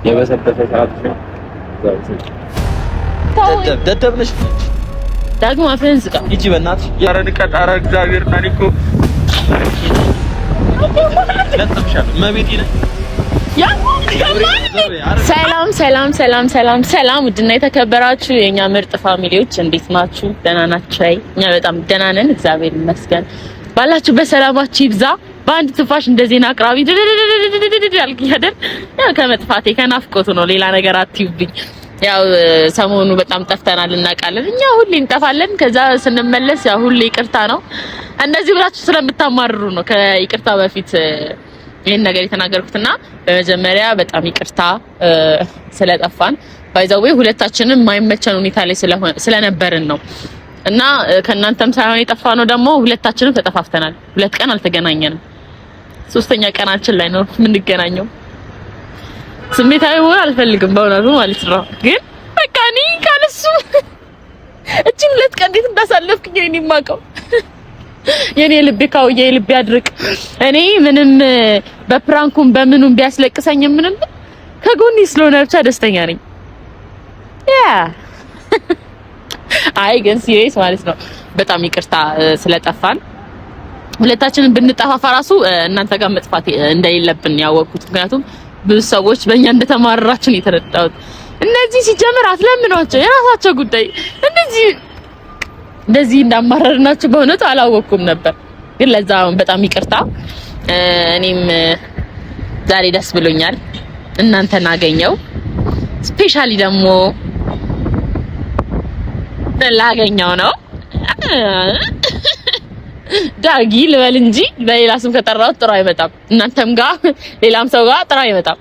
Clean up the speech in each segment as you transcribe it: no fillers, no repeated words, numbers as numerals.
የበሰበሰ ሰዓት ነው። ደደብነሽ ዳግማ ፍሬንዝ ጋር ሂጂ በእናትሽ። ኧረ ንቀት! ኧረ እግዚአብሔር ታሪኮ ለጥብሻለሁ መቤት ይለ ሰላም ሰላም ሰላም ሰላም ሰላም። ውድና የተከበራችሁ የኛ ምርጥ ፋሚሊዎች እንዴት ናችሁ? ደህና ናችሁ? እኛ በጣም ደህና ነን፣ እግዚአብሔር ይመስገን። ባላችሁ በሰላማችሁ ይብዛ። በአንድ ትንፋሽ እንደዚህ ና አቅራቢ ያልኩኝ አይደል? ያው ከመጥፋቴ ከናፍቆቱ ነው፣ ሌላ ነገር አትዩብኝ። ያው ሰሞኑ በጣም ጠፍተናል እናውቃለን። እኛ ሁሌ እንጠፋለን፣ ከዛ ስንመለስ ያው ሁሌ ይቅርታ ነው። እንደዚህ ብላችሁ ስለምታማርሩ ነው ከይቅርታ በፊት ይሄን ነገር የተናገርኩትና በመጀመሪያ በጣም ይቅርታ ስለጠፋን። ባይዛው ሁለታችንም የማይመቸን ሁኔታ ላይ ስለነበርን ነው እና ከእናንተም ሳይሆን የጠፋነው ደግሞ ሁለታችንም ተጠፋፍተናል። 2 ቀን አልተገናኘንም። 3ኛ ቀናችን ላይ ነው የምንገናኘው። ስሜታዊ መሆን አልፈልግም በእውነቱ ማለት ነው። ግን በቃ እኔ ካለሱ እቺ 2 ቀን እንዴት እንዳሳለፍኩኝ እኔ የማውቀው የኔ ልብ ካውዬ ልብ ያድርቅ። እኔ ምንም በፕራንኩም በምኑም ቢያስለቅሰኝ ምንም ከጎኔ ስለሆነ ብቻ ደስተኛ ነኝ። ያ አይ ግን ሲሪየስ ማለት ነው በጣም ይቅርታ ስለጠፋን። ሁለታችንን ብንጠፋፋ ራሱ እናንተ ጋር መጥፋት እንደሌለብን ያወቅኩት፣ ምክንያቱም ብዙ ሰዎች በእኛ እንደተማረራችሁ ነው የተረዳሁት። እነዚህ ሲጀምር አትለምኗቸው፣ የራሳቸው ጉዳይ። እንደዚህ እንዳማረርናችሁ በእውነቱ አላወቅኩም ነበር። ግን ለዛ በጣም ይቅርታ። እኔም ዛሬ ደስ ብሎኛል እናንተን አገኘው። ስፔሻሊ ደግሞ ላገኘው ነው ዳጊ ልበል እንጂ በሌላ ስም ከጠራሁት ጥሩ አይመጣም። እናንተም ጋር ሌላም ሰው ጋር ጥሩ አይመጣም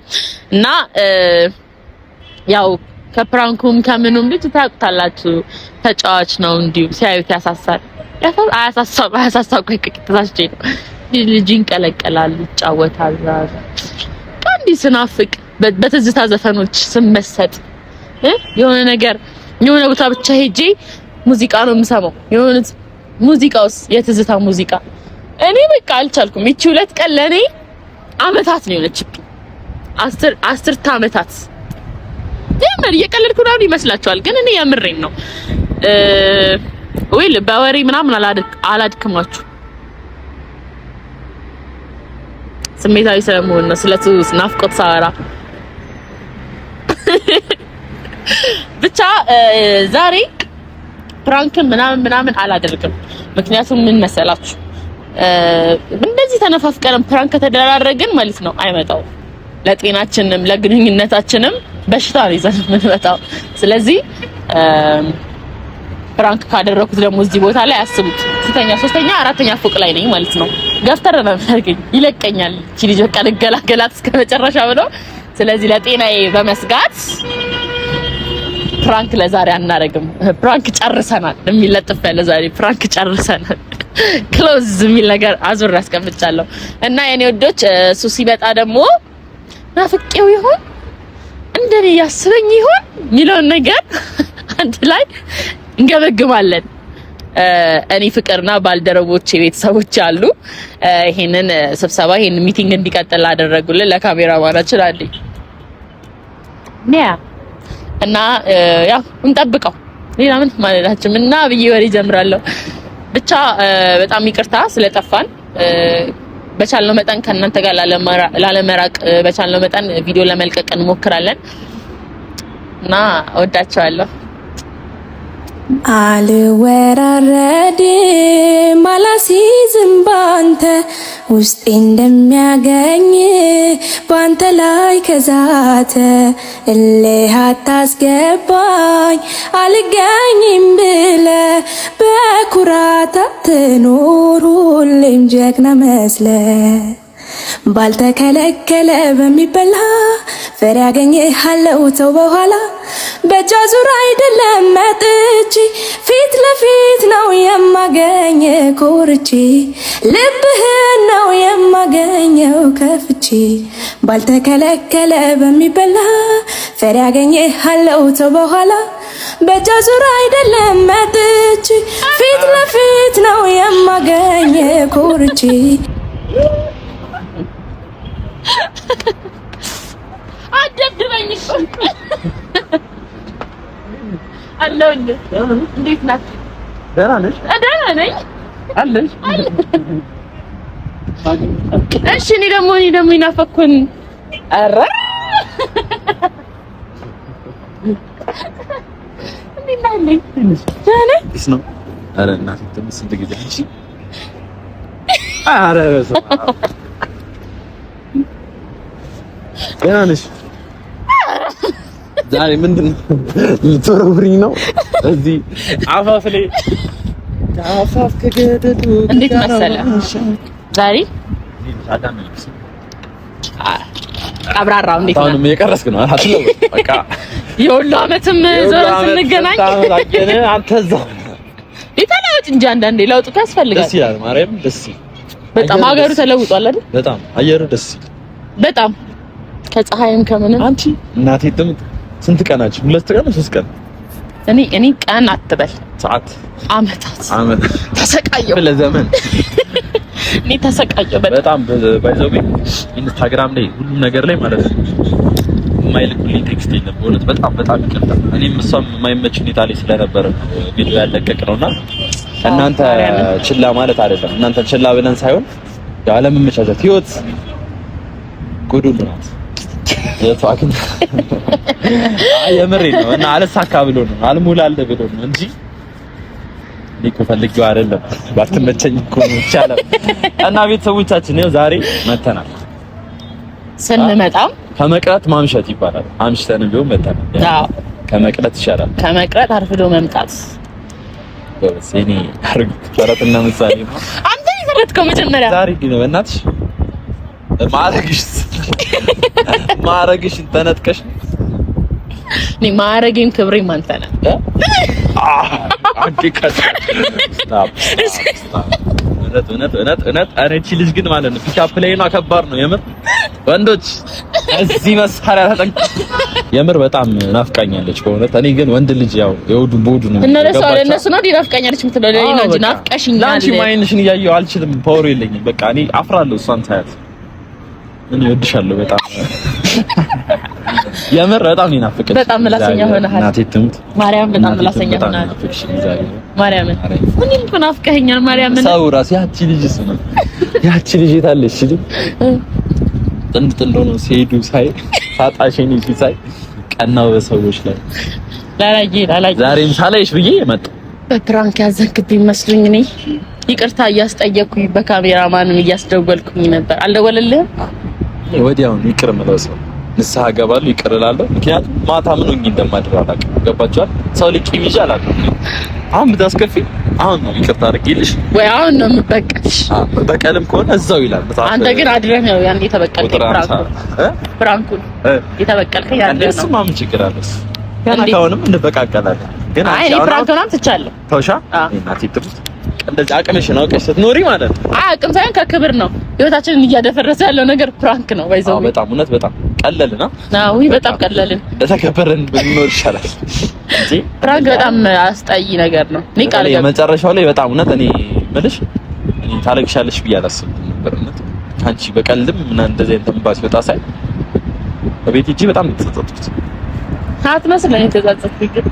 እና ያው ከፕራንኩም ከምኑም ልጅ ታውቁታላችሁ። ተጫዋች ነው፣ እንዲሁ ሲያዩት ያሳሳል። አያሳሳም ቆይ ተሳስቼ ነው። ልጅ ይንቀለቀላል፣ ይጫወታል። ቀንዲ ስናፍቅ በትዝታ ዘፈኖች ስመሰጥ የሆነ ነገር የሆነ ቦታ ብቻ ሄጄ ሙዚቃ ነው የምሰማው። የሆነ ሙዚቃውስ የትዝታ ሙዚቃ እኔ በቃ አልቻልኩም። እቺ 2 ቀን ለኔ አመታት ነው የሆነችብኝ። 10 አመታት የምር እየቀለድኩ ነው ይመስላችኋል? ግን እኔ የምሬን ነው። ወይ በወሬ ምናምን አላድክማችሁ። ስሜታዊ ስለመሆን ነው ስለቱ ናፍቆት ሳወራ ብቻ ዛሬ ፕራንክ ምናምን አላደርግም። ምክንያቱም ምን መሰላችሁ እንደዚህ ተነፋፍቀን ፕራንክ ከተደራረግን ማለት ነው አይመጣው፣ ለጤናችንም ለግንኙነታችንም በሽታ ነው ይዘን የምንመጣው። ስለዚህ ፕራንክ ካደረኩት ደግሞ እዚህ ቦታ ላይ አስቡት፣ 3ኛ 4ኛ ፎቅ ላይ ነኝ ማለት ነው። ገፍተር ነው የሚያደርገኝ፣ ይለቀኛል። እቺ ልጅ በቃ ልገላገላት እስከመጨረሻ ብሎ። ስለዚህ ለጤናዬ በመስጋት ፕራንክ ለዛሬ አናረግም። ፕራንክ ጨርሰናል የሚለጥፍ ያለ ዛሬ ፕራንክ ጨርሰናል ክሎዝ የሚል ነገር አዙር አስቀምጫለሁ። እና የኔ ወዶች እሱ ሲመጣ ደግሞ ናፍቄው ይሆን እንደኔ ያስበኝ ይሆን የሚለውን ነገር አንድ ላይ እንገመግማለን። እኔ ፍቅርና ባልደረቦቼ ቤተሰቦች አሉ። ይሄንን ስብሰባ ይሄንን ሚቲንግ እንዲቀጥል አደረጉልን ለካሜራማናችን አለኝ እና ያው እንጠብቀው። ሌላ ምን ማለታችን እና ብዬ ወሬ ጀምራለሁ። ብቻ በጣም ይቅርታ ስለጠፋን። በቻልነው መጠን ከእናንተ ጋር ላለመራቅ በቻልነው መጠን ቪዲዮ ለመልቀቅ እንሞክራለን እና እወዳቸዋለሁ። አልወራረድም አላሲዝም ባንተ ውስጤ እንደሚያገኝ ባንተ ላይ ከዛተ እልህ አታስገባኝ አልገኝም ብለ በኩራት አትኑር ሁሌም ጀግና መስለ ባልተከለከለ በሚበላ ፍሬ ያገኘሃለው ተው በኋላ በእጅ ዙር አይደለም መጥቼ ፊት ለፊት ነው የማገኘ ኮርቼ ልብህን ነው የማገኘው ከፍቼ ባልተከለከለ በሚበላ ፍሬ ያገኘሃለው ተው በኋላ በእጅ ዙር አይደለም መጥቼ ፊት ለፊት ነው የማገኘ ኮርቼ አለሁልህ። እንዴት ነህ? ደህና ነሽ? ደህና ነኝ። አለሽ? እሺ እኔ ደግሞ ይናፈኩን። ኧረ እንዴት ነህ? ደህና ነህ? ነው። ኧረ እናቴ ትንሽ ስንት ጊዜ አንቺ ኧረ በስመ አብ ደህና ነሽ? ዛሬ ምንድን ነው ልትወረውሪኝ ነው? እዚህ አፋፍ ላይ አፋፍ ከገደዱ እንዴት መሰለህ ዛሬ አብራራው እንዴት ነው? አሁንም እየቀረስክ ነው አትለው በቃ የሁሉ ዓመትም ዞር ስንገናኝ አንተ እዛው የተለውጥ እንጂ አንዳንዴ ለውጥ ያስፈልጋል። ደስ ይላል። ማርያም ደስ በጣም ሀገሩ ተለውጧል አይደል? በጣም አየሩ ደስ ይላል። በጣም ከፀሐይም ከምንም አንቺ እናቴ ትምጥ ስንት ቀናችሁ? 2 ቀን 3 ቀን እኔ ቀን አትበል ሰዓት አመት ተሰቃየሁ ለዘመን እኔ ተሰቃየሁ በጣም ባይዘው ኢንስታግራም ላይ ሁሉም ነገር ላይ ማለት ነው የማይልኩልኝ ቴክስት የለም። በእውነት በጣም ይቀርታል። እኔም እሷም የማይመች ሁኔታ ላይ ስለነበረ ቪዲዮ ያለቀቅነውና እናንተ ችላ ማለት አይደለም። እናንተ ችላ ብለን ሳይሆን ያለመመቻቸት ህይወት ጉዱል ናት። የቷክን የምሬ ነው እና አልሳካ ብሎ ነው አልሙላል ብሎ ነው እንጂ ሊኩ ፈልጌው አይደለም። ባትመቸኝ እኮ ነው ይቻላል። እና ቤተሰቦቻችን ነው ዛሬ መተናል። ስንመጣም ከመቅረት ማምሸት ይባላል። አምሽተን ቢሆን መተናል። አዎ ከመቅረት ይሻላል። ከመቅረት አርፍዶ መምጣት በሰኔ አርግ ተረትና ምሳሌ ነው። አንተ ይተረትከው መጀመሪያ ዛሬ ግን በእናትሽ ማረግሽ ተነጥቀሽ እኔ ማረግም ክብሬም አንተ ነህ። አንቺ እውነት እቺ ልጅ ግን ማለት ነው ፒካፕ ላይ ነው ከባድ ነው የምር። ወንዶች እዚህ መሳሪያ ተጠንቀቁ። የምር በጣም ናፍቃኛለች በእውነት። እኔ ግን ወንድ ልጅ ያው የወዱ ቦዱ ነው እነሱ ነው ናፍቃኛለች የምትለው ለኔ ነው እንጂ ናፍቀሽኛል። ላንቺ ማይንሽን እያየሁ አልችልም። ፓወር የለኝም በቃ እኔ አፍራለሁ እሷን ሳያት። እኔ እወድሻለሁ በጣም የምር በጣም ይናፍቀኝ። በጣም ምላሰኛ ሆነሃል። እናቴ ትሙት ማርያም በጣም ምላሰኛ ሆነሃል። ማርያም ምንም እኮ ናፍቀኸኛል። ማርያም ሰው ራስ ያቺ ልጅስ ነው ያቺ ልጅ የታለች ልጅ ጥንድ ሆኖ ሲሄዱ ሳይ ታጣሽኝ ልጅ ሳይ ቀናው በሰዎች ላይ ላላዬ ዛሬም ሳላይሽ ብዬ መጣሁ። በፕራንክ ያዘንክብኝ መስሎኝ እኔ ይቅርታ እያስጠየቅኩኝ በካሜራማንም እያስደወልኩኝ ነበር። አልደወለልህም? ወዲያውኑ ይቅር የምለው ሰው ንስሐ እገባለሁ ይቅር እላለሁ። ምክንያቱም ማታ ምን ሆኜ እንደማድር አላውቅም። ገባችኋል? ሰው ልጅ ቂም ይዤ አላውቅም። አሁን ብታስከፊ አሁን ነው ይቅርታ አድርጌልሽ ወይ አሁን ነው የምበቀልሽ። በቀልም ከሆነ እዛው ይላል። አንተ ግን አድረህ ነው ያን የተበቀልከኝ። ፍራንኩን የተበቀልከኝ ያለ ነው። እሱማ ምን ችግር አለ? ገና ካሁንም እንበቃቀላለን። ግን አይ እኔ ፍራንኩን ትቻለሁ። ተውሻ እናቴ ትሩት እንደዚህ አቅምሽን አውቀሽ ስትኖሪ ማለት ነው። አቅም ሳይሆን ከክብር ነው። ህይወታችንን እያደፈረሰ ያለው ነገር ፕራንክ ነው። ባይዘው በጣም እውነት በጣም ቀለልና አዎ በጣም ቀለልን። እንደተከበረን ብንኖር ይሻላል እንጂ ፕራንክ በጣም አስጠይ ነገር ነው። እኔ ቃል የመጨረሻው ላይ በጣም እውነት እኔ መልሽ እኔ ታለቅሻለሽ ብዬ አላሰብኩም ነበር። እውነት አንቺ በቀልድም እና እንደዚህ እንተንባስ ወጣ ሳይ በቤት እጂ በጣም ተጸጸትኩት። አትመስለኝ የተጸጸትኩት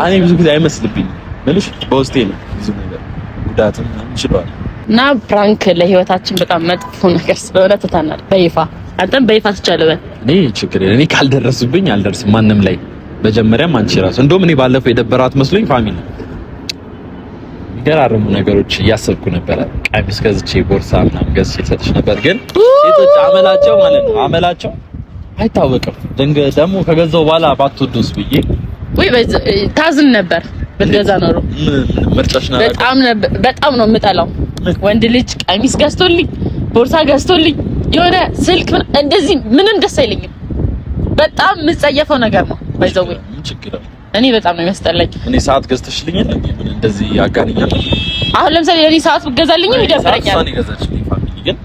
እኔ ብዙ ጊዜ አይመስልብኝም መልሽ በውስጤ ነው ብዙ ነገር ጉዳትም እንችላለን። እና ፕራንክ ለህይወታችን በጣም መጥፎ ነገር ስለሆነ ትተናል። በይፋ አንተም በይፋ ትቻለህ። እኔ ችግር እኔ ካልደረሱብኝ አልደርስም ማንም ላይ መጀመሪያም አንቺ ራሱ እንደውም እኔ ባለፈው የደበራት መስሎኝ ፋሚሊ ይገራርሙ ነገሮች እያሰብኩ ነበር። ቀሚስ ገዝቼ ቦርሳ ምናምን ገዝቼ ሰጥሽ ነበር። ግን ሴቶች አመላቸው ማለት ነው አመላቸው አይታወቅም። ደግሞ ከገዛው በኋላ ባትወዱስ ብዬ ወይ ታዝን ነበር በገዛ ነው ምርጫሽ ነው። በጣም ነው የምጠላው ወንድ ልጅ ቀሚስ ገዝቶልኝ ቦርሳ ገዝቶልኝ የሆነ ስልክ እንደዚህ ምንም ደስ አይለኝም። በጣም የምጸየፈው ነገር ነው። ባይዘው ምን ችግር አለ? እኔ በጣም ነው የሚያስጠላኝ። እኔ ሰዓት ገዝተሽልኝ ምን እንደዚህ ያጋነኛል? አሁን ለምሳሌ ለኔ ሰዓት ገዛልኝም ይደብረኛል። እሷን ገዛችልኝ ፋሚሊ ግን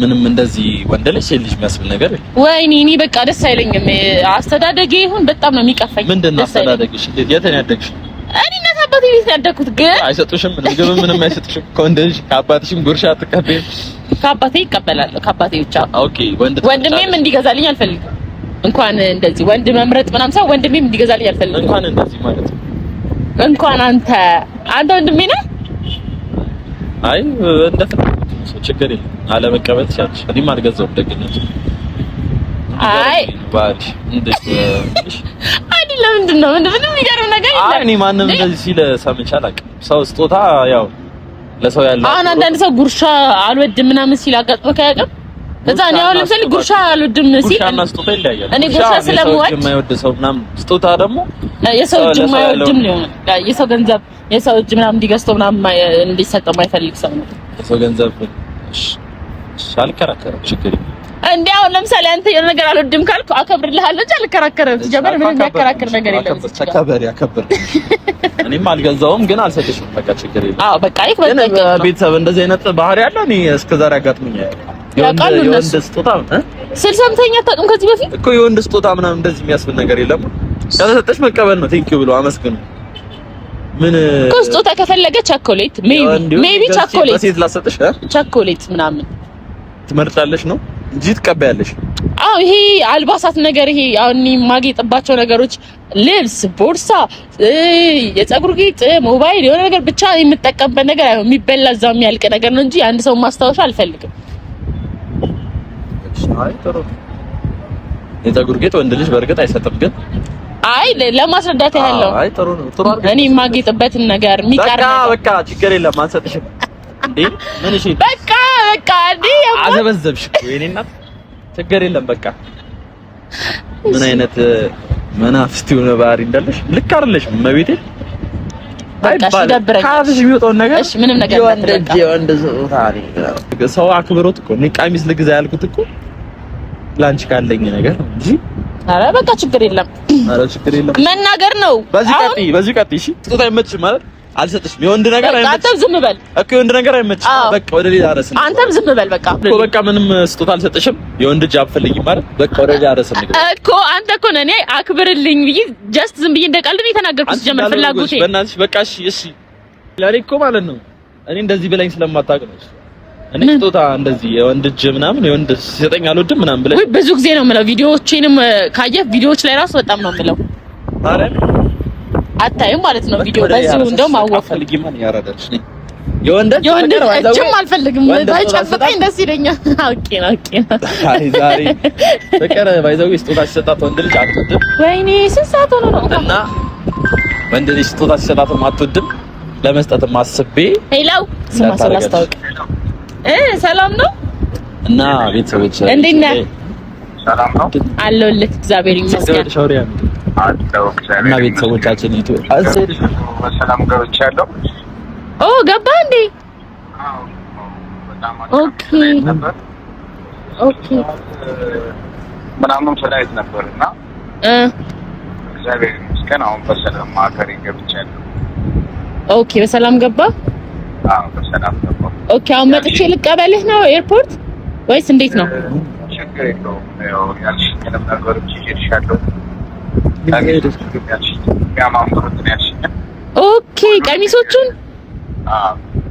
ምንም እንደዚህ ወንድ ልጅ ልጅ የሚያስብል ነገር ወይኔ እኔ በቃ ደስ አይለኝም። አስተዳደጌ ይሁን በጣም ነው የሚቀፈኝ። ምንድነው አስተዳደግሽ? የት ነው ያደግሽ? እኔ እናት አባቴ ቤት ያደግኩት ግን አይሰጡሽም። ምንም አይሰጡሽም። ከወንድሽ ከአባትሽም ጉርሻ አትቀበይም? ከአባቴ ይቀበላለሁ። ከአባቴ ብቻ ኦኬ። ወንድሜም እንዲገዛልኝ አልፈልግም። እንኳን እንደዚህ ወንድ መምረጥ ምናምን ሰው ወንድሜም እንዲገዛልኝ አልፈልግም። እንኳን እንደዚህ ማለት ነው። እንኳን አንተ ወንድሜ ነህ። አይ እንደፈለኩት ችግር የለም። አለመቀበል ሲያልሽ እኔም አልገዛውም ደግነቱ። አይ ባሪሽ እንደዚህ አይደለም። ምንድነው የሚገርም ነገር የለም። አይ እኔ ማንም እንደዚህ ሲል ሰምቼ አላውቅም። ሰው ስጦታ ያው ለሰው ያለው አሁን አንዳንድ ሰው ጉርሻ አልወድም ምናምን ሲል አጋጥሞ ካያውቅም እዛ ነው ያው ለምሳሌ ጉርሻ አልወድም ሲል ጉርሻና ስጦታ ይለያያል። እኔ ጉርሻ ስለምወድ የማይወድ ሰው ምናምን ስጦታ ደግሞ የሰው እጅ የማይወድም ነው። የሰው ገንዘብ የሰው እጅ ምናምን እንዲገዝተው ምናምን እንዲሰጠው የማይፈልግ ሰው ነው። የሰው ገንዘብ አልከራከርም፣ ችግር የለም። እንዴ አሁን ለምሳሌ አንተ የሆነ ነገር አልወድም ካልኩ አከብርልሃለሁ እንጂ አልከራከርም። ጀመር ምንም የሚያከራክር ነገር የለም። ተከበር ያከብር። እኔም አልገዛውም ግን አልሰጥሽም። በቃ ችግር የለም። አዎ በቃ ይክ ቤተሰብ እንደዚህ አይነት ባህሪ ያለው እኔ እስከዛሬ አጋጥሞኛል። የወንድ ስጦታ ሰምተኛ አታውቅም ከዚህ በፊት እኮ የወንድ ስጦታ ምናምን እንደዚህ የሚያስብል ነገር የለም። ከተሰጠሽ መቀበል ነው። ቴንኪው ብሎ አመስግኑ። ምን ስጦታ ከፈለገ ቸኮሌት ሜቢ ቸኮሌት ሴት ላሰጥሽ ቸኮሌት ምናምን ትመርጫለሽ ነው እንጂ ትቀበያለሽ። አዎ ይሄ አልባሳት ነገር ይሄ አሁን ማጌጥባቸው ነገሮች ልብስ፣ ቦርሳ፣ የፀጉር ጌጥ፣ ሞባይል የሆነ ነገር ብቻ የምጠቀምበት ነገር አይሆን የሚበላ እዛው የሚያልቅ ነገር ነው እንጂ አንድ ሰው ማስታወሻ አልፈልግም። አይ ጥሩ የፀጉር ጌጥ ወንድ ልጅ በእርግጥ አይሰጥም ግን አይ ለማስረዳት ያህል ነው። አይ ጥሩ ነው። ጥሩ አድርገሽ እኔ የማጌጥበትን ነገር የሚቀር ነገር በቃ ችግር የለም አንሰጥሽም እንዴ ምን እሺ በቃ እንዴ አዘበዘብሽ እኮ የኔ እናት ችግር የለም በቃ ምን አይነት መናፍስት የሆነ ባህሪ እንዳለሽ ልክ አይደለሽም መቤቴ በቃ ሲደብረኝ ካፍሽ የሚወጣው ነገር እሺ ምንም ነገር ወንድ ሰው አክብሮት እኮ እኔ ቀሚስ ልግዛ ያልኩት እኮ ላንቺ ካለኝ ነገር እንጂ ኧረ በቃ ችግር የለም። ኧረ ችግር የለም መናገር ነው። በዚህ ቀጥይ እሺ ስጦታ አይመችሽም ማለት አልሰጥሽም። የወንድ ነገር አይመችሽም። አንተም ዝም በል እኮ የወንድ ነገር አይመችሽም። በቃ ወደ ሌላ አረስ አንተም ዝም በል በቃ እኮ በቃ ምንም ስጦታ አልሰጥሽም። የወንድ ልጅ አትፈልጊም ማለት በቃ ወደ ሌላ አረስ እኮ አንተ እኮ ነህ እኔ አክብርልኝ ብዬ ጀስት ዝም ብዬ እንደቀልድ ነው የተናገርኩት። ጀመር ፍላጎቴ በእናትሽ በቃ እሺ ለኔ እኮ ማለት ነው እኔ እንደዚህ ብላኝ ስለማታውቅ ነው እኔ ስጦታ እንደዚህ የወንድ እጅ ምናምን የወንድ ሲሰጠኝ አልወድም ምናምን ብለሽ ብዙ ጊዜ ነው የምለው። ቪዲዮዎቼንም ካየህ ቪዲዮዎች ላይ ራሱ በጣም ነው የምለው። አረ አታይም ማለት ነው ቪዲዮ በዚህ እንደውም አፈልጊም ማን ያራዳልሽ ነኝ የወንድ እጅም አልፈልግም ባይጨፍጠኝ ደስ ይለኛል። ኦኬ አይ ዛሬ ፍቅር ባይዘው ስጦታ ሲሰጣት ወንድ ልጅ አትወድም። ወይኔ ስንት ሰዓት ሆነ ነው እና ወንድ ልጅ ስጦታ ሲሰጣት አትወድም። ለመስጠትም አስቤ ሄላው ስማ ስላስታውቅ ሰላም ነው እና ቤተሰቦች እንዴት ነህ? ሰላም ነው አለሁልህ እግዚአብሔር ይመስገን። እና ቤተሰቦቻችን በሰላም ገብቻለሁ። ኦ ገባ እንዴ? ኦኬ ምናምን ፍላይት ነበርና እግዚአብሔር ይመስገን አሁን በሰላም ሀገሬ ገብቻለሁ። ኦኬ በሰላም ገባ? አዎ በሰላም ገባ። ኦኬ አሁን መጥቼ ልቀበልህ ነው ኤርፖርት ወይስ እንዴት ነው? ችግር የለውም። ያው ያልሽኝንም ነገሮች ይዤልሻለሁ። ኦኬ ቀሚሶቹን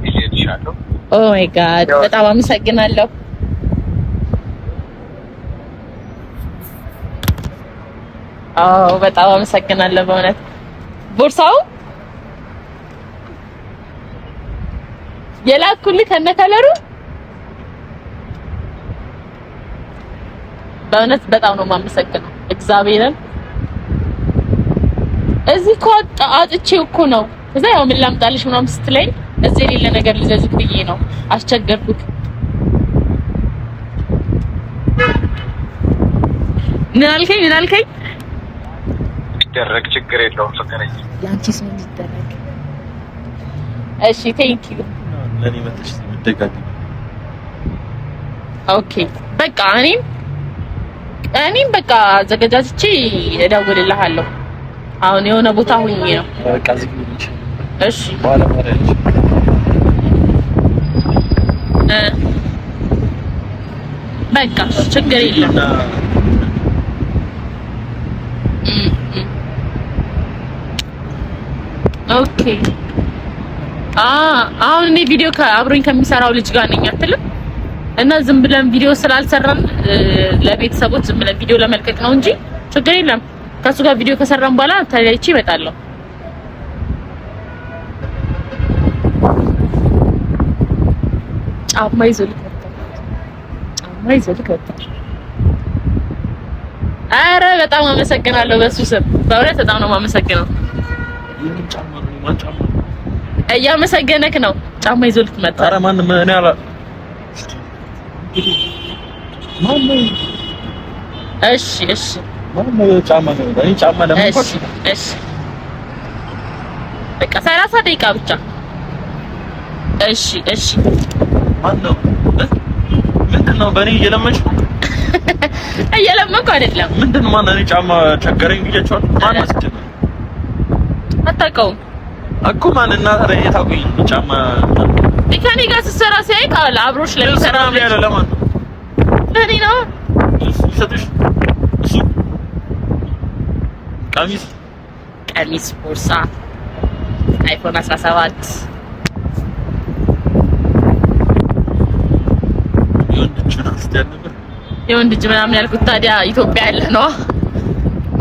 ይዤልሻለሁ። ኦ ማይ ጋድ በጣም አመሰግናለሁ። አዎ በጣም አመሰግናለሁ በእውነት ቦርሳው የላኩልህ ከነከለሩ በእውነት በጣም ነው የማመሰግነው እግዚአብሔርን። እዚህ እኮ አጥቼው እኮ ነው። እዛ ያው ምን ላምጣልሽ ምናምን ስትለኝ እዚህ የሌለ ነገር ልዘዝክ ብዬ ነው አስቸገርኩት። ምን አልከኝ? ይደረግ ችግር የለውም ፍቅረኝ። ያንቺስ ምን ይደረግ? እሺ ቴንክ ዩ ለኔ መጥተሽ ምትደጋግም። ኦኬ በቃ እኔም በቃ ዘገጃጅቼ እደውልልሃለሁ። አሁን የሆነ ቦታ ሆኜ ነው። በቃ ዝግጁ። እሺ ባላ ማረልሽ በቃ ችግር የለም። ኦኬ አሁን እኔ ቪዲዮ አብሮኝ ከሚሰራው ልጅ ጋር ነኝ አትልም? እና ዝም ብለን ቪዲዮ ስላልሰራን ለቤተሰቦች ዝም ብለን ቪዲዮ ለመልቀቅ ነው እንጂ ችግር የለም። ከሱ ጋር ቪዲዮ ከሰራን በኋላ ተለይቼ እመጣለሁ። ጫማ ይዞ ልከታ አረ በጣም አመሰግናለሁ። በሱ ስም በእውነት በጣም ነው የማመሰግነው። እያመሰገነክ ነው። ጫማ ይዞ ልትመጣ። አረ ማንም እኔ አላ ማንም እሺ ማንም ጫማ ነው። እኔ ጫማ ለምን እሺ በቃ 30 ደቂቃ ብቻ። እሺ ማነው? ምንድነው? በእኔ እየለመንሽ ነው? እየለመንኩ አይደለም። ምንድነው? ማነው? እኔ ጫማ ቸገረኝ ብያቸዋል። ማነው? ስትጀምር አታውቀውም እኮ ማን እና ታውቁኝ ጫማ ከእኔ ጋር ስትሰራ ሲያይ ቃል አብሮሽ ለሚሰራ ነው ያለው። ለማን ነው? ለእኔ ነው። ሰጥሽ እሱ ቀሚስ ቦርሳ አይፎን 17 የወንድ እጅ ምናምን ያልኩት ታዲያ ኢትዮጵያ ያለ ነው።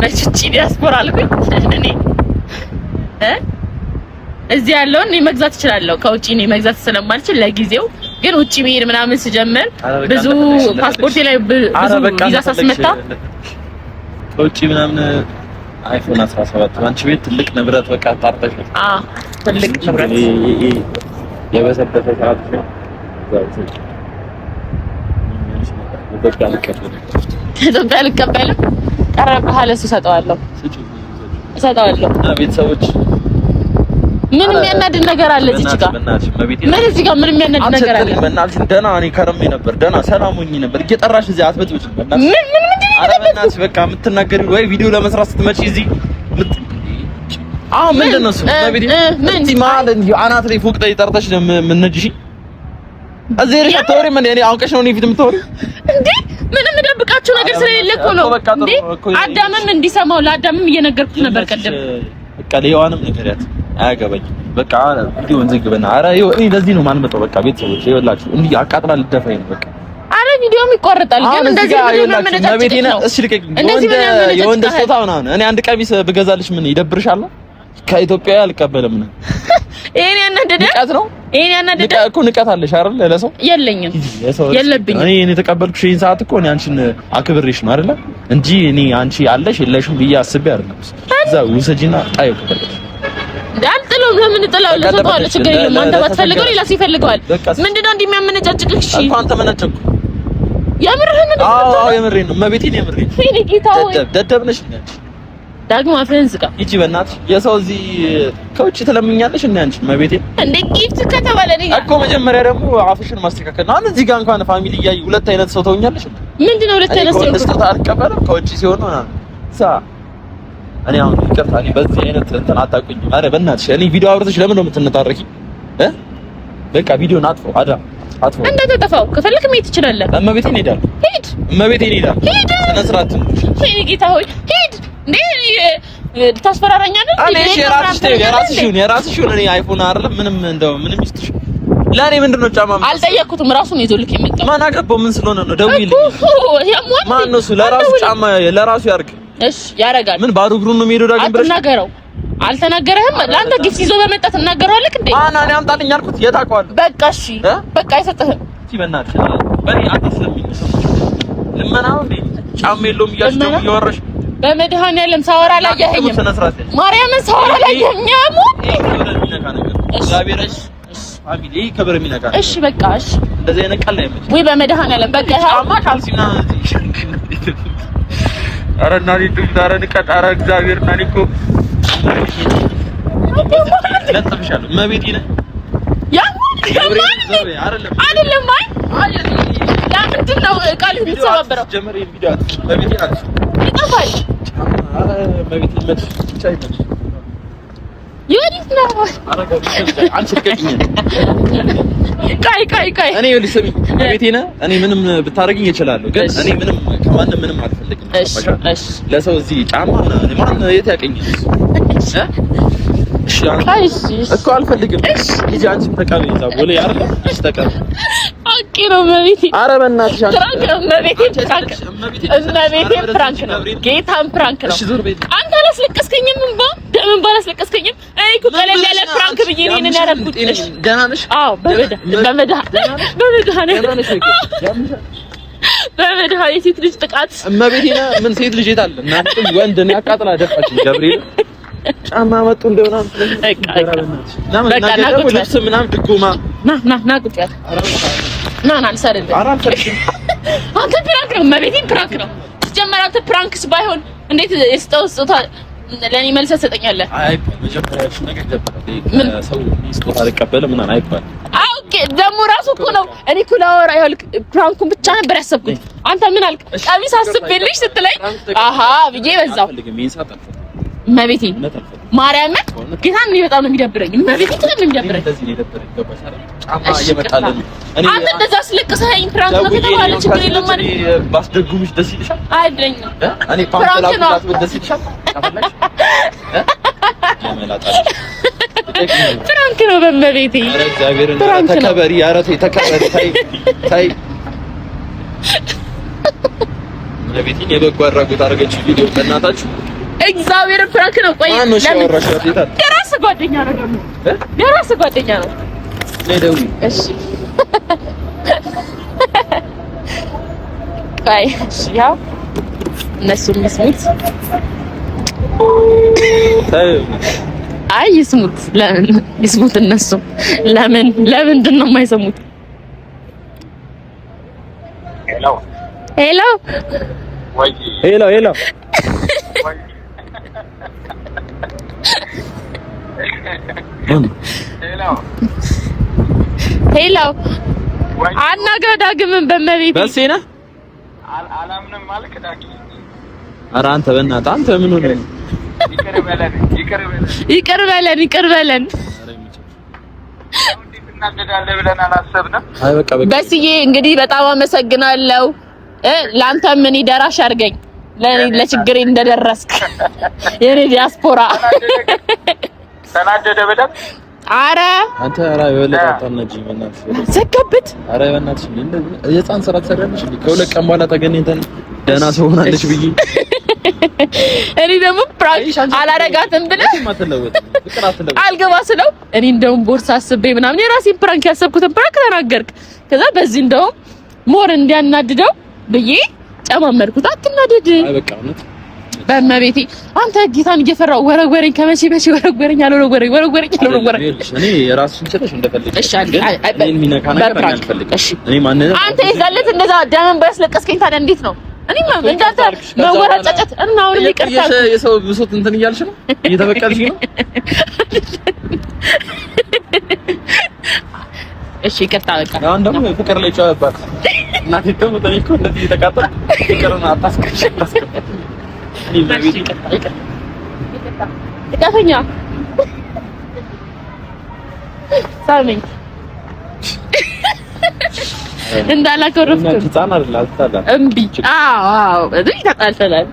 መችቺ ዲያስፖራ አልኩኝ እኔ እዚህ ያለውን እኔ መግዛት እችላለሁ። ከውጪ እኔ መግዛት ስለማልችል ለጊዜው ግን ውጪ መሄድ ምናምን ስጀምር ብዙ ፓስፖርቴ ላይ ብዙ ቪዛ ሳስመታ ከውጪ ምናምን አይፎን 17 አንቺ ቤት ትልቅ ንብረት በቃ ጣርተሽ ትልቅ ንብረት የበሰበሰ ሰዓት ነው። ኢትዮጵያ ልቀበል ቀረብህ አለ እሰጠዋለሁ። ቤተሰቦች ምን የሚያናድድ ነገር አለ እዚህ ጋር? ምን እዚህ ጋር ምን የሚያናድድ ነገር አለ? በእናትሽ ደህና እኔ ከረሜ ነበር ደህና ሰላም ሆኜ ነበር። እየጠራሽ እዚህ አትበጥብጭ በእናትሽ። ኧረ በእናትሽ በቃ የምትናገሪው ወይ ቪዲዮ ለመስራት ስትመጪ እዚህ አሁን ምንድን ነው እሱ? ምን ማለት እንዴ? አናት ላይ ፎቅ ላይ ጠርተሽ ነው የምንነጅሽ? እዚህ ርሽ አታወሪ። ምን እኔ አውቀሽ ነው ፊት የምታወሪው እንዴ? ምንም ደብቃችሁ ነገር ስለሌለ እኮ ነው እንዴ? አዳምም እንዲሰማው ለአዳምም እየነገርኩት ነበር ቀደም። በቃ ለዮሐንም ንገሪያት አያገባኝም። በቃ ቪዲዮን ዝግበና። ኧረ እኔ ለዚህ ነው የማልመጣው። በቃ ቤተሰቦች ይኸውላችሁ እንዲህ አቃጥላ ልደፋኝ ነው በቃ። ኧረ ቪዲዮም ይቆርጣል ግን እንደዚህ ነው መመነጫጭ ነው። እሺ ልቀቅ። የወንድ ስጦታ ምናምን እኔ አንድ ቀሚስ ብገዛልሽ ምን ይደብርሻል? ከኢትዮጵያ አልቀበልም ነው። ይሄን ያናደደ ንቀት ነው። ይሄን ያናደደ እኮ ንቀት አለሽ አይደል? ለሰው የለኝም የለብኝም። እኔ የተቀበልኩሽ ይሄን ሰዓት እኮ እኔ አንቺን አክብሬሽ ነው አይደል? እንጂ እኔ አንቺ አለሽ የለሽም ብዬ አስቤ አይደለም። እዛ ውሰጂና ጣዩ ከፈለግሽ አልጥለውም። ለምን ጥላው? ለሰጠዋለሁ ችግር የለም። አንተ ባትፈልገው ሌላ ሰው ይፈልገዋል። ምንድነው እንዲህ የሚያመነጫጭቅሽ? እሺ እንኳን አንተ መነጨኩ። የምርህን ነው? አዎ የምሬን ነው። መቤቴን የምሬን። እኔ ጌታው ደደብ ነሽ እንዴ? ዳግማ አፍህን ዝጋ። ሂጂ በእናትሽ። የሰው እዚህ ከውጭ ትለምኛለሽ እና አንቺ መቤቴን እንዴ ጊፍት ከተባለ ነው እኮ መጀመሪያ ደግሞ አፍሽን ማስተካከል ነው። አሁን እዚህ ጋር እንኳን ፋሚሊ እያዩ ሁለት አይነት ሰው ተውኛለሽ እንዴ? ምንድነው ሁለት አይነት ሰው? ስጦታ አልቀበልም ከውጭ ሲሆን ነው እኔ አሁን ይቅርታ፣ እኔ በዚህ አይነት እንትን አታውቁኝ። ኧረ በእናትሽ እኔ ቪዲዮ አብርተሽ ለምን ነው የምትነጣረቂ? በቃ ቪዲዮን አጥፎ አጥፎ እንዳትጠፋው ከፈለክ መሄድ ትችላለህ። እመቤቴን እሄዳለሁ። ሂድ፣ እመቤቴን እሄዳለሁ። ሂድ፣ ስነ ስርዓት ሂድ። ጌታ ሆይ ሂድ። እንዴ ልታስፈራራኝ አይደል? የራስሽ ይሁን። እኔ አይፎን አይደለም ምንም እንደው ምንም ይስጥሽ። ለኔ ምንድነው ጫማ አልጠየቅኩትም። ራሱን ይዞልክ የመጣው ማን አገባው? ምን ስለሆነ ነው? ደውይልኝ። ማን ነው እሱ? ለራሱ ጫማ ለራሱ ያርግ። እሺ ያረጋል። ምን ባዶ እግሩን ነው የሚሄደው? ዳግም ብለሽ አትናገረው። አልተናገረህም? ለአንተ ጊፍት ይዞ በመጣ ትናገረዋለህ እንዴ? እኔ አምጣልኝ አልኩት። የት አውቀዋለሁ? በቃ እሺ በቃ አይሰጥህም። እሺ በእናትሽ በእኔ አታስለምኝ። ልመናው እንዴ ጫማ የለውም እያልሽ ደግሞ እያወራሽ በመድኃኒዓለም ሳወራ አላየኸኝም? ማርያምን ሳወራ አላየኸኝም? እግዚአብሔርሽ ፋሚሊ ከበር የሚነካ እሺ በቃ እሺ። እንደዚህ አይነት ቃል ላይ አይመችም ወይ በመድኃኒዓለም በቃ ጫማ ካልሲ ምናምን ኧረ እናቴ ዳረ ንቀት። ኧረ እግዚአብሔር እና እኔ እኮ ለጥፍሻለሁ። እመቤቴ ነህ አይደለም? አይ ለምንድን ነው ቃል የምትሰባበረው? ጀመረ ቪዲዮ እመቤቴ ናት ይጠፋል። ኧረ እመቤቴ መች ብቻ ይመች ይወዲት ነው። ኧረ አንቺ ልቀቂኝ። ቃይ እኔ ይኸውልሽ ስሚ እመቤቴ ነህ። እኔ ምንም ብታረግኝ እችላለሁ፣ ግን እኔ ምንም ከማንም ምንም አልፈልግም። እሺ ለሰው እዚህ ጫማ ማን የት ያቀኛል? እሺ እኮ አልፈልግም። እሺ ሂጂ አንቺ ተቀበይ። እዛ ቦሌ አይደል? እሺ ተቀበይ። ኦኬ ነው መቤቴ። ኧረ በእናትሽ ፍራንክ ነው መቤቴ። ፍራንክ ነው ጌታን ፍራንክ ነው። አንተ አላስለቀስከኝም እንባ ደምን ባላስለቀስከኝም እኔ እኮ ቀለል ያለ ፍራንክ ብዬ እኔን ያደረኩት። ደህና ነሽ? አዎ በመድኃኒት የሴት ልጅ ጥቃት እመቤቴና ምን ሴት ልጅ የት አለ? እናንተም ወንድ ነው ያቃጥላ ደፋች ገብርኤል ጫማ መጡ እንደሆነ በቃ ልብስ ምናምን ድጎማ ና ቁጭ ያለ ና አልሰርልህ። አንተ ፕራንክ ነው እመቤቴን ፕራንክ ነው። ስትጀምር አንተ ፕራንክስ ባይሆን እንዴት ስጦታ ለኔ መልስ ሰጠኛለህ? አይ መጀመሪያሽ ነገር ጀመረ ሰው ስጦታ አልቀበልም ምናምን አይባል። ኦኬ ደግሞ ራሱ እኮ ነው እኔ እኮ ላወራ ይኸውልህ ፕራንኩን ብቻ ነበር ያሰብኩት። አንተ ምን አልክ? ቀሚስ አስቤልሽ ስትለኝ አሃ ብዬ በዛው እመቤቴ ማርያም ጌታን ነው በጣም ነው የሚደብረኝ። እመቤቴ በጣም ነው የሚደብረኝ። እንደዚህ ነው የደበረኝ። ገባሽ አይደል? ጫማ እየመጣልኝ አንተ እንደዛ ስለቀሰኝ ፕራንክ ነው ከተባለ ችግር የለም ማለት ባስደጉምሽ ደስ ይልሻል? አይደኝም እኔ ፕራንክ ነው ደስ ይልሻል? ታፈላሽ ፕራንክ ነው በእመቤቴ። ኧረ እግዚአብሔርን ተከበሪ። ኧረ ተከበሪ። ታይ እመቤቴን የበጎ አድራጎት አደረገችው ቪዲዮ በእናታችሁ እግዚአብሔር ፍራንክ ነው። ቆይ የራስ ጓደኛ ነው ደግሞ የራስ ጓደኛ ነው። ለደው እሺ ቆይ ያው እነሱ ይስሙት። አይ ይስሙት። ለምን ይስሙት? እነሱ ለምንድን ነው የማይሰሙት? ሄሎ ሄሎ አናጋዳግምን በመቤት በሴና አላምንም ማለት ዳጊ። ኧረ አንተ በእናትህ አንተ ምን ሆነ? ይቅር በለን በስዬ እንግዲህ በጣም አመሰግናለሁ። ለአንተም እኔ ደራሽ አድርገኝ ለችግሬ እንደደረስክ የኔ ዲያስፖራ ተናደደ በደም። ኧረ አንተ ኧረ በለጣጣና ጂ በእናትሽ ዘገብት። ኧረ በእናትሽ የህፃን ስራ ትሰሪያለሽ እንዴ? ከሁለት ቀን በኋላ ተገናኝተን ደህና ሰው ሆናለች ብዬ እኔ ደግሞ ፕራንክ አላረጋትም ብለህ አልገባ ስለው እኔ እንደውም ቦርሳ አስቤ ምናምን የራሴን ፕራንክ ያሰብኩትን ፕራንክ ተናገርክ። ከዛ በዚህ እንደውም ሞር እንዲያናድደው ብዬ ጨማመርኩት። አትናደድ በቃ እውነት በእመቤቴ አንተ ጌታን እየፈራው ወረወረኝ። ከመቼ ወረወረኝ አልወረወረኝ እኔ የራስሽን ችለሽ እንደፈልግሽ እሺ እኔ ሚነካ ነገር አልፈልግም። እሺ እኔ ማን አንተ ይዛለት እንደዛ ደምን ባስለቀስከኝ ታዲያ እንዴት ነው? እኔ እንዳንተ መወራጨጨት እና አሁን ይቅርታ የሰው ብሶት እንትን እያልሽ ነው እየተበቀልሽ ነው። እሺ ይቅርታ በቃ አሁን ደግሞ ፍቅር ላይ ጫወባት እናቴ ደግሞ ተይኮ እንደዚህ ተቃጠል ፍቅርን አታስከሽ እኔ በቤት ይቅርታ ይቅርታ ሳሚኝ እንዳላከረፍኩ ህፃን አይደል አልታላ እምቢ አዎ እዚህ ተጣልተናል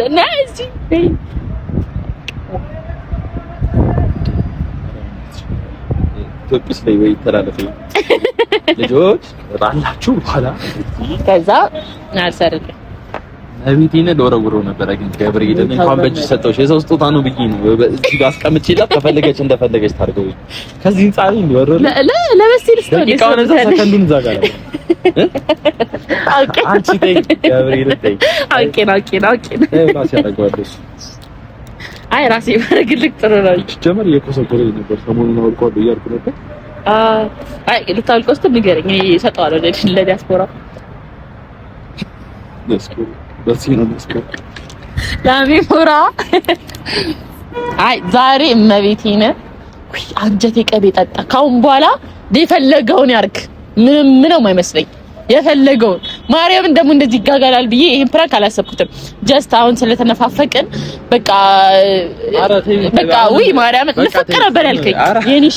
እና እዚህ ኢትዮጵያስ ላይ ወይ ተላለፈኝ ልጆች ባላችሁ በኋላ ከዛ አልሰርልኝ አብይቲነ ለወረውረው ነበር ግን ገብርኤልን እንኳን በእጅ ሰጠውሽ የሰው ስጦታ ነው ብዬ ነው እዚህ ጋር አስቀምጬላት ከፈለገች እንደፈለገች ታርገው ከዚህ ጻሪ እንዲወረው ለበስቲል ስቶሪ ይቃወነ ሰከንዱን እዛ ጋር አውቄ አንቺ ተይ ገብርኤል ተይ አውቄ ራሴ ያደርገዋለሽ። አይ ራሴ ባረግልክ ጥሩ ነው። ጀመር የኮሰኮረ ነበር ሰሞኑን አውልቆ እያልኩ ነበር። አይ ልታውልቆስ ንገረኝ እሰጠዋለሁ ለዲያስፖራ በሲኖ መስከረ ለሚሞራ አይ ዛሬ እመቤቴን ወይ አንጀቴ ቀቤ ጠጣ። ካሁን በኋላ የፈለገውን ያርግ ምንም ነው የማይመስለኝ የፈለገውን ማርያምን ደግሞ እንደዚህ ይጋጋላል ብዬ ይሄን ፕራንክ አላሰብኩትም። ጀስት አሁን ስለተነፋፈቅን በቃ ወይ ማርያምን ልፈቅር ነበር ያልከኝ የኔ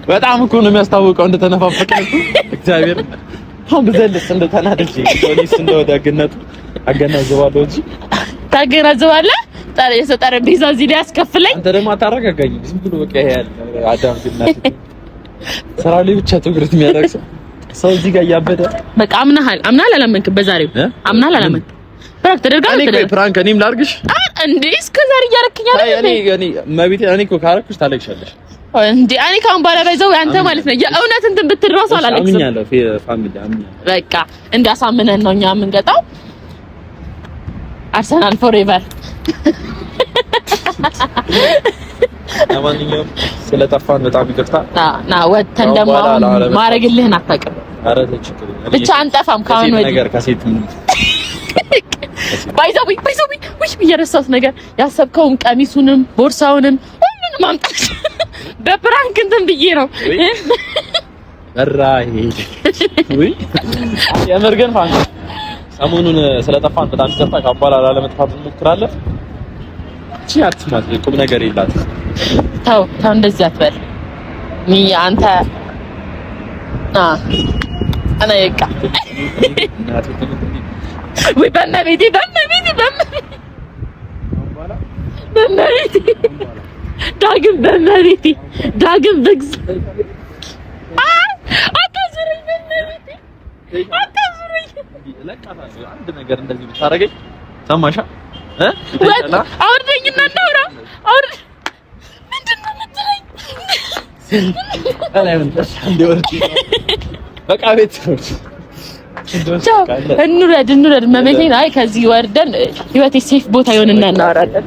በጣም እኮ ነው የሚያስታውቀው እንደተነፋፈቅን እግዚአብሔር አሁን በዘልስ እንደተናደጂ ፖሊስ እንደወዳግነቱ አገናዘባለሁ እንጂ ታገናዘባለህ። ጠረጴዛ እዚህ ላይ አስከፍለኝ። አንተ ደግሞ አታረጋጋኝ። ዝም ብሎ በቃ ይሄ ያለ አዳም ግናት ስራ ላይ ብቻ ትኩረት የሚያደርግ ሰው እዚህ ጋር እያበደ በቃ አምናሃል አላመንክም። በዛሬው አምናሃል አላመንክም። ፕራንክ ተደርጋለህ። እኔ ፕራንክ እኔም ላድርግሽ እንዴ? እስከዛሬ እያረክኝ አይደል? እኔ መቤቴ እኔ እኮ ካረኩሽ ታለቅሻለሽ እንዴ? እኔ ካሁን በኋላ ባይዘው አንተ ማለት ነው የእውነት እንትን ብትድረሱ አላለቅስም። አምኛለሁ ፋሚሊ አምኛለሁ። በቃ እንዳሳምነን ነው እኛ የምንገጣው። አርሰናል ፎሬቨር። ለማንኛውም ስለጠፋን በጣም ይቅርታ። ና ወተን ደግሞ ማረግልህን አታውቅም። ኧረ ተችግር ብቻ አንጠፋም ካሁን ወዲህ ነገር ከሴት ምን ባይዘው ወይ የረሳሁት ነገር ያሰብከውን ቀሚሱንም ቦርሳውንም ሁሉንም አምጣት በፕራንክ እንትን ብዬ ነው። ራይ ወይ የምር ግን ፋን ሰሞኑን ስለጠፋን በጣም ይቅርታ። ካባላ ላለመጥፋት እንሞክራለን። እቺ አትማት ቁም ነገር የላት። ተው እንደዚህ አትበል። አንተ አና ይቃ ወይ በእናቤቴ ዳግም በግዝ አታዝረኝ በእናቤቴ አታዝረኝ። ለቃታለሁ አንድ ነገር እንደዚህ ብታረገኝ ሰማሻ? አውርደኝና እናውራ። ምንድን ነው የምትለኝ? በቃ ቤት እንውረድ መመቴን። አይ ከዚህ ወርደን ህይወቴ ሴፍ ቦታ ይሆንና እናወራለን።